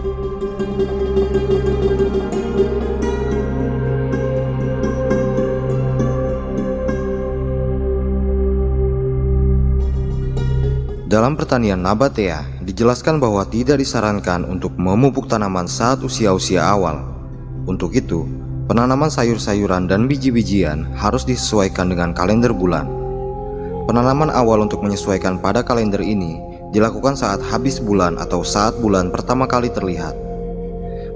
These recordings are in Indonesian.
Dalam pertanian nabatea, dijelaskan bahwa tidak disarankan untuk memupuk tanaman saat usia-usia awal. Untuk itu, penanaman sayur-sayuran dan biji-bijian harus disesuaikan dengan kalender bulan. Penanaman awal untuk menyesuaikan pada kalender ini dilakukan saat habis bulan atau saat bulan pertama kali terlihat.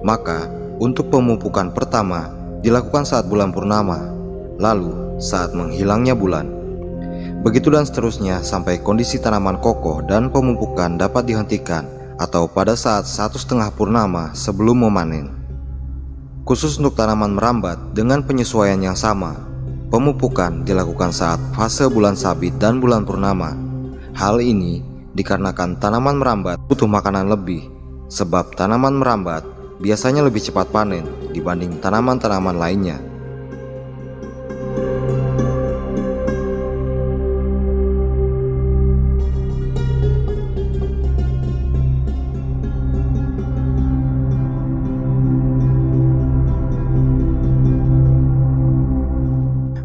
Maka, untuk pemupukan pertama dilakukan saat bulan purnama, lalu saat menghilangnya bulan. Begitu dan seterusnya sampai kondisi tanaman kokoh dan pemupukan dapat dihentikan atau pada saat 1,5 purnama sebelum memanen. Khusus untuk tanaman merambat dengan penyesuaian yang sama, pemupukan dilakukan saat fase bulan sabit dan bulan purnama. Hal ini dikarenakan tanaman merambat butuh makanan lebih, sebab tanaman merambat biasanya lebih cepat panen dibanding tanaman-tanaman lainnya.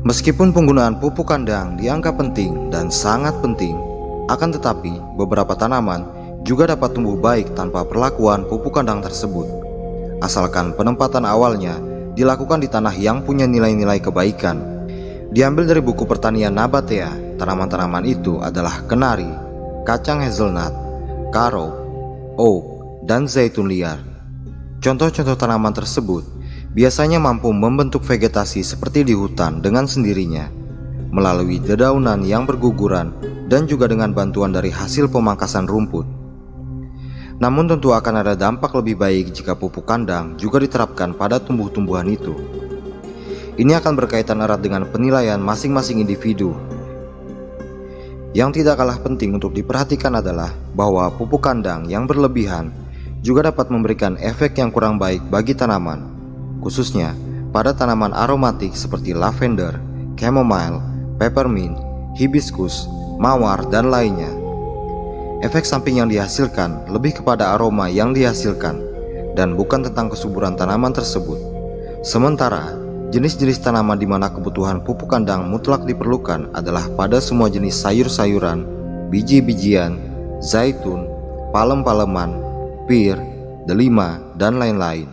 Meskipun penggunaan pupuk kandang dianggap penting dan sangat penting, akan tetapi beberapa tanaman juga dapat tumbuh baik tanpa perlakuan pupuk kandang tersebut, asalkan penempatan awalnya dilakukan di tanah yang punya nilai-nilai kebaikan. Diambil dari buku pertanian nabatea, tanaman-tanaman itu adalah kenari, kacang hazelnut, karo, oak, dan zaitun liar. Contoh-contoh tanaman tersebut biasanya mampu membentuk vegetasi seperti di hutan dengan sendirinya, melalui dedaunan yang berguguran dan juga dengan bantuan dari hasil pemangkasan rumput. Namun tentu akan ada dampak lebih baik jika pupuk kandang juga diterapkan pada tumbuh-tumbuhan itu. Ini akan berkaitan erat dengan penilaian masing-masing individu. Yang tidak kalah penting untuk diperhatikan adalah bahwa pupuk kandang yang berlebihan juga dapat memberikan efek yang kurang baik bagi tanaman, khususnya pada tanaman aromatik seperti lavender, chamomile, peppermint, hibiscus, mawar, dan lainnya. Efek samping yang dihasilkan lebih kepada aroma yang dihasilkan dan bukan tentang kesuburan tanaman tersebut. Sementara jenis-jenis tanaman di mana kebutuhan pupuk kandang mutlak diperlukan adalah pada semua jenis sayur-sayuran, biji-bijian, zaitun, palem-paleman, pir, delima, dan lain-lain.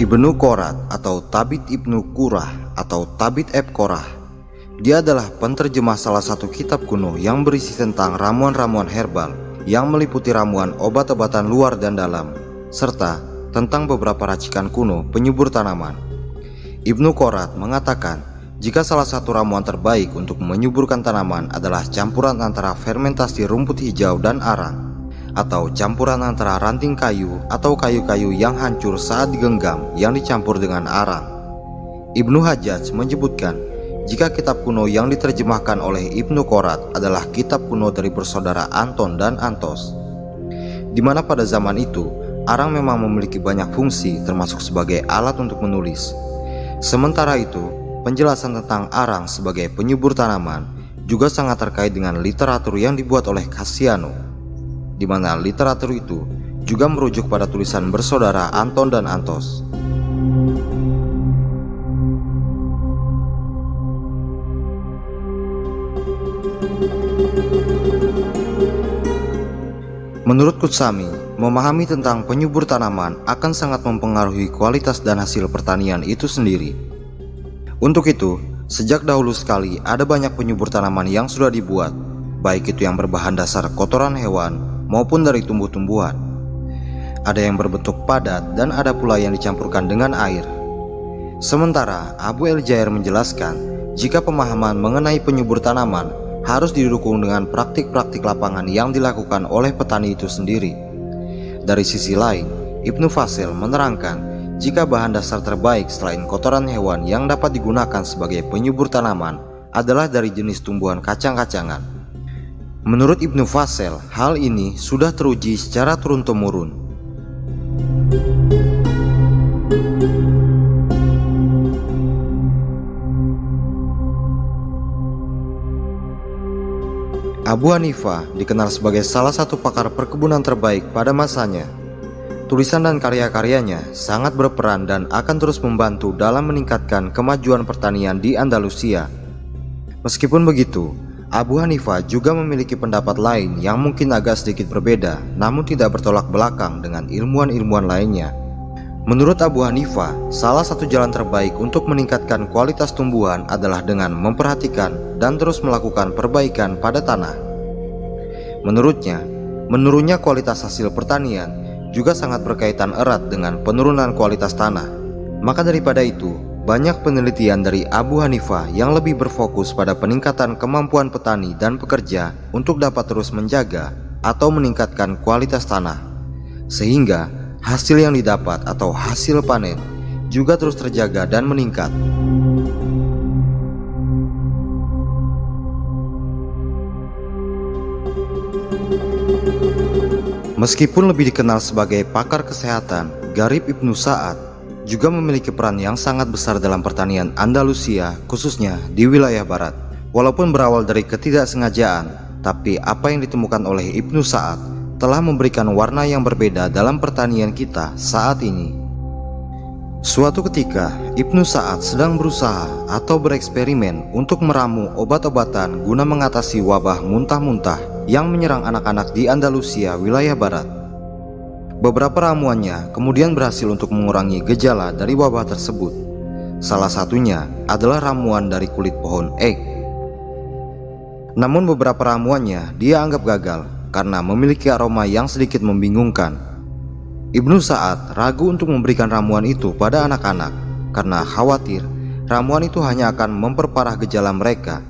Ibnu Qorat atau Tabit Ibnu Qurrah atau Tabit Eb Qorah. Dia adalah penterjemah salah satu kitab kuno yang berisi tentang ramuan-ramuan herbal yang meliputi ramuan obat-obatan luar dan dalam, serta tentang beberapa racikan kuno penyubur tanaman. Ibnu Qorat mengatakan jika salah satu ramuan terbaik untuk menyuburkan tanaman adalah campuran antara fermentasi rumput hijau dan arang, atau campuran antara ranting kayu atau kayu-kayu yang hancur saat digenggam yang dicampur dengan arang. Ibnu Hajjaj menyebutkan jika kitab kuno yang diterjemahkan oleh Ibnu Qorat adalah kitab kuno dari bersaudara Anton dan Antos, di mana pada zaman itu arang memang memiliki banyak fungsi termasuk sebagai alat untuk menulis. Sementara itu, penjelasan tentang arang sebagai penyubur tanaman juga sangat terkait dengan literatur yang dibuat oleh Cassiano, di mana literatur itu juga merujuk pada tulisan bersaudara Anton dan Antos. Menurut Kutsami, memahami tentang penyubur tanaman akan sangat mempengaruhi kualitas dan hasil pertanian itu sendiri. Untuk itu, sejak dahulu sekali ada banyak penyubur tanaman yang sudah dibuat, baik itu yang berbahan dasar kotoran hewan maupun dari tumbuh-tumbuhan. Ada yang berbentuk padat dan ada pula yang dicampurkan dengan air. Sementara Abu El-Jair menjelaskan jika pemahaman mengenai penyubur tanaman harus didukung dengan praktik-praktik lapangan yang dilakukan oleh petani itu sendiri. Dari sisi lain, Ibnu Fasil menerangkan jika bahan dasar terbaik selain kotoran hewan yang dapat digunakan sebagai penyubur tanaman adalah dari jenis tumbuhan kacang-kacangan. Menurut Ibnu Fasil, hal ini sudah teruji secara turun-temurun. Abu Hanifah dikenal sebagai salah satu pakar perkebunan terbaik pada masanya. Tulisan dan karya-karyanya sangat berperan dan akan terus membantu dalam meningkatkan kemajuan pertanian di Andalusia. Meskipun begitu, Abu Hanifah juga memiliki pendapat lain yang mungkin agak sedikit berbeda, namun tidak bertolak belakang dengan ilmuwan-ilmuwan lainnya. Menurut Abu Hanifah, salah satu jalan terbaik untuk meningkatkan kualitas tumbuhan adalah dengan memperhatikan dan terus melakukan perbaikan pada tanah. Menurunnya kualitas hasil pertanian juga sangat berkaitan erat dengan penurunan kualitas tanah. Maka daripada itu, banyak penelitian dari Abu Hanifah yang lebih berfokus pada peningkatan kemampuan petani dan pekerja untuk dapat terus menjaga atau meningkatkan kualitas tanah, sehingga hasil yang didapat atau hasil panen juga terus terjaga dan meningkat. Meskipun lebih dikenal sebagai pakar kesehatan, Gharib Ibnu Sa'ad juga memiliki peran yang sangat besar dalam pertanian Andalusia, khususnya di wilayah barat. Walaupun berawal dari ketidaksengajaan, tapi apa yang ditemukan oleh Ibnu Sa'ad telah memberikan warna yang berbeda dalam pertanian kita saat ini. Suatu ketika, Ibnu Sa'ad sedang berusaha atau bereksperimen untuk meramu obat-obatan guna mengatasi wabah muntah-muntah yang menyerang anak-anak di Andalusia, wilayah barat. Beberapa ramuannya kemudian berhasil untuk mengurangi gejala dari wabah tersebut. Salah satunya adalah ramuan dari kulit pohon ek. Namun beberapa ramuannya dia anggap gagal karena memiliki aroma yang sedikit membingungkan. Ibnu Sa'ad ragu untuk memberikan ramuan itu pada anak-anak karena khawatir ramuan itu hanya akan memperparah gejala mereka.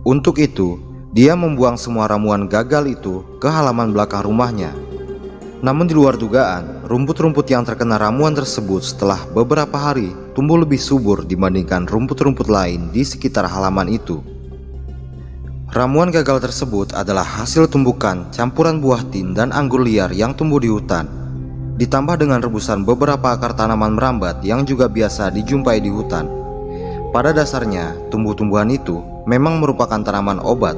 Untuk itu, dia membuang semua ramuan gagal itu ke halaman belakang rumahnya. Namun di luar dugaan, rumput-rumput yang terkena ramuan tersebut setelah beberapa hari tumbuh lebih subur dibandingkan rumput-rumput lain di sekitar halaman itu. Ramuan gagal tersebut adalah hasil tumbukan campuran buah tin dan anggur liar yang tumbuh di hutan, ditambah dengan rebusan beberapa akar tanaman merambat yang juga biasa dijumpai di hutan. Pada dasarnya, tumbuh-tumbuhan itu memang merupakan tanaman obat.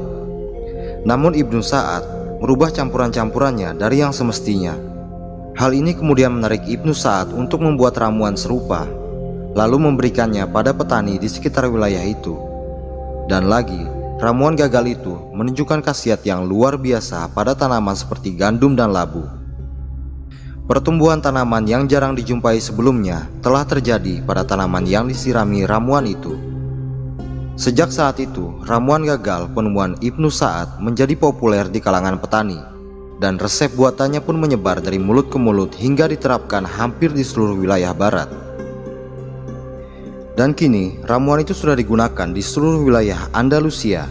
Namun Ibnu Sa'ad merubah campuran-campurannya dari yang semestinya. Hal ini kemudian menarik Ibnu Sa'ad untuk membuat ramuan serupa, lalu memberikannya pada petani di sekitar wilayah itu. Dan lagi, ramuan gagal itu menunjukkan khasiat yang luar biasa pada tanaman seperti gandum dan labu. Pertumbuhan tanaman yang jarang dijumpai sebelumnya telah terjadi pada tanaman yang disirami ramuan itu. Sejak saat itu, ramuan gagal penemuan Ibnu Sa'ad menjadi populer di kalangan petani, dan resep buatannya pun menyebar dari mulut ke mulut hingga diterapkan hampir di seluruh wilayah barat. Dan kini, ramuan itu sudah digunakan di seluruh wilayah Andalusia,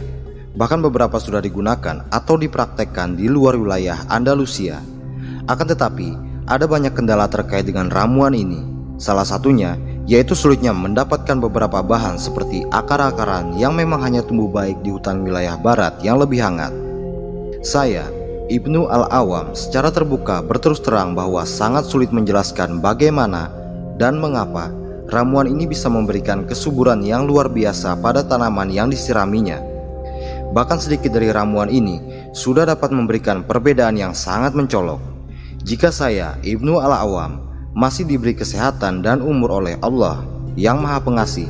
bahkan beberapa sudah digunakan atau dipraktekkan di luar wilayah Andalusia. Akan tetapi, ada banyak kendala terkait dengan ramuan ini. Salah satunya yaitu sulitnya mendapatkan beberapa bahan seperti akar-akaran yang memang hanya tumbuh baik di hutan wilayah barat yang lebih hangat. Saya, Ibnu Al-Awam, secara terbuka berterus terang bahwa sangat sulit menjelaskan bagaimana dan mengapa ramuan ini bisa memberikan kesuburan yang luar biasa pada tanaman yang disiraminya. Bahkan sedikit dari ramuan ini sudah dapat memberikan perbedaan yang sangat mencolok. Jika saya, Ibnu Al-Awam, masih diberi kesehatan dan umur oleh Allah yang Maha Pengasih,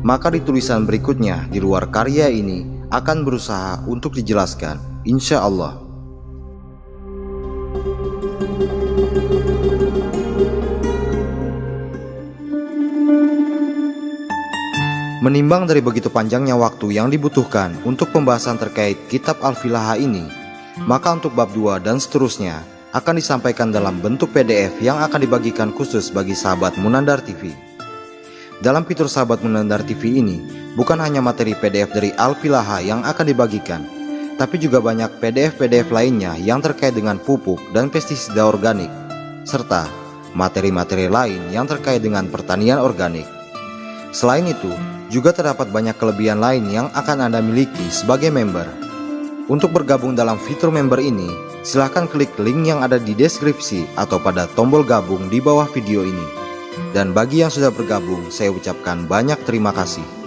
maka di tulisan berikutnya di luar karya ini akan berusaha untuk dijelaskan, insya Allah. Menimbang dari begitu panjangnya waktu yang dibutuhkan untuk pembahasan terkait kitab Al-Filaha ini, maka untuk bab 2 dan seterusnya akan disampaikan dalam bentuk PDF yang akan dibagikan khusus bagi sahabat Munandar TV. Dalam fitur sahabat Munandar TV ini, bukan hanya materi PDF dari Al-Filaha yang akan dibagikan, tapi juga banyak PDF-PDF lainnya yang terkait dengan pupuk dan pestisida organik, serta materi-materi lain yang terkait dengan pertanian organik. Selain itu, juga terdapat banyak kelebihan lain yang akan Anda miliki sebagai member. Untuk bergabung dalam fitur member ini, silahkan klik link yang ada di deskripsi atau pada tombol gabung di bawah video ini. Dan bagi yang sudah bergabung, saya ucapkan banyak terima kasih.